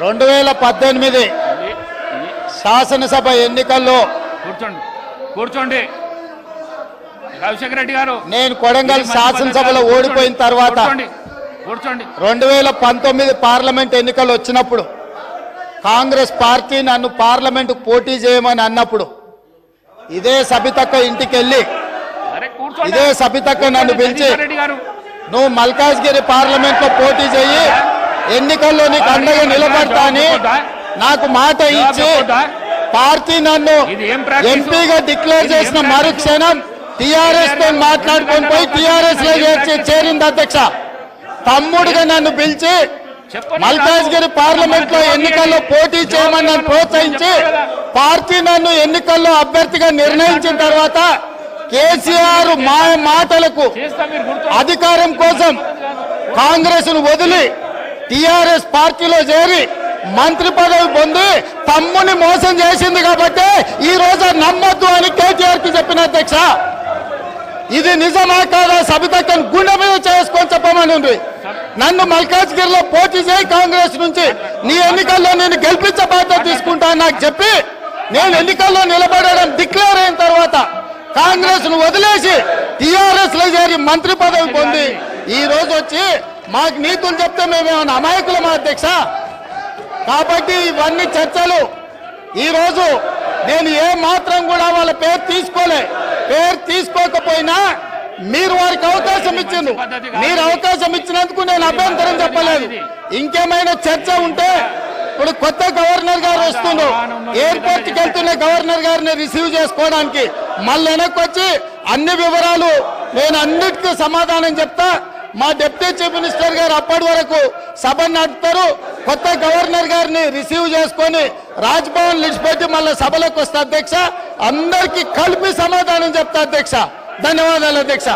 2018 శాసనసభ ఎన్నికల్లో కూర్చోండి రాజశేఖర రెడ్డి గారు, నేను కొడంగల్ శాసనసభలో ఓడిపోయిన తర్వాత 2019 పార్లమెంట్ ఎన్నికలు వచ్చినప్పుడు కాంగ్రెస్ పార్టీ నన్ను పార్లమెంట్ పోటీ చేయమని అన్నప్పుడు ఇదే సబితక్క ఇంటికి వెళ్ళి ఇదే సబితక్క నన్ను పిలిచి నువ్వు మల్కాజ్గిరి పార్లమెంట్ లో పోటీ చేయి, ఎన్నికల్లో నీకు అండగా నిలబడతా అని నాకు మాట ఇచ్చి పార్టీ నన్ను ఎంపీగా డిక్లేర్ చేసిన మరుక్షణం టిఆర్ఎస్ తో మాట్లాడుకొని పోయి టిఆర్ఎస్ లో చేరింది అధ్యక్ష. తమ్ముడుగా నన్ను పిలిచి మల్కాజ్గిరి పార్లమెంట్ లో ఎన్నికల్లో పోటీ చేయమని నన్ను ప్రోత్సహించి పార్టీ నన్ను ఎన్నికల్లో అభ్యర్థిగా నిర్ణయించిన తర్వాత కేసీఆర్ మాటలకు అధికారం కోసం కాంగ్రెస్ ను వదిలి టిఆర్ఎస్ పార్టీలో చేరి మంత్రి పదవి పొంది తమ్ముని మోసం చేసింది కాబట్టి ఈ రోజు నమ్మొద్దు అని కేటీఆర్ కి చెప్పిన అధ్యక్ష. ఇది నిజమా కాదా సబితక్కను గుండె మీద చేసుకొని చెప్పమని ఉంది. నన్ను మల్కాజ్గిరిలో పోటీ చేయి కాంగ్రెస్ నుంచి, నీ ఎన్నికల్లో నేను గెలిపించే బాధ్యత తీసుకుంటా నాకు చెప్పి నేను ఎన్నికల్లో నిలబడడం డిక్లేర్ అయిన తర్వాత కాంగ్రెస్ ను వదిలేసి టిఆర్ఎస్ లో చేరి మంత్రి పదవి పొంది ఈ రోజు వచ్చి మాకు నీతులు చెప్తే మేమేమన్నా అమాయకులమా అధ్యక్ష? కాబట్టి ఇవన్నీ చర్చలు. ఈ రోజు నేను ఏ మాత్రం కూడా వాళ్ళ పేరు తీసుకోకపోయినా మీరు వారికి అవకాశం ఇచ్చిండ్రు. మీరు అవకాశం ఇచ్చినందుకు నేను అభ్యంతరం చెప్పలేదు. ఇంకేమైనా చర్చ ఉంటే ఇప్పుడు కొత్త గవర్నర్ గారు వస్తున్నారు, ఎయిర్పోర్ట్ కి వెళ్తున్న గవర్నర్ గారిని రిసీవ్ చేసుకోవడానికి మళ్ళీ వెనక్కి వచ్చి అన్ని వివరాలు నేను అన్నిటికీ సమాధానం చెప్తా. మా డిప్యూటీ చీఫ్ మినిస్టర్ గారు అప్పటి వరకు సభ నడుపుతారు. కొత్త గవర్నర్ గారిని రిసీవ్ చేసుకొని రాజ్భవన్ విడిచిపెట్టి మళ్ళీ సభలోకి వస్తా అధ్యక్ష. అందరికీ కలిపి సమాధానం చెప్తా అధ్యక్ష. ధన్యవాదాలు అధ్యక్ష.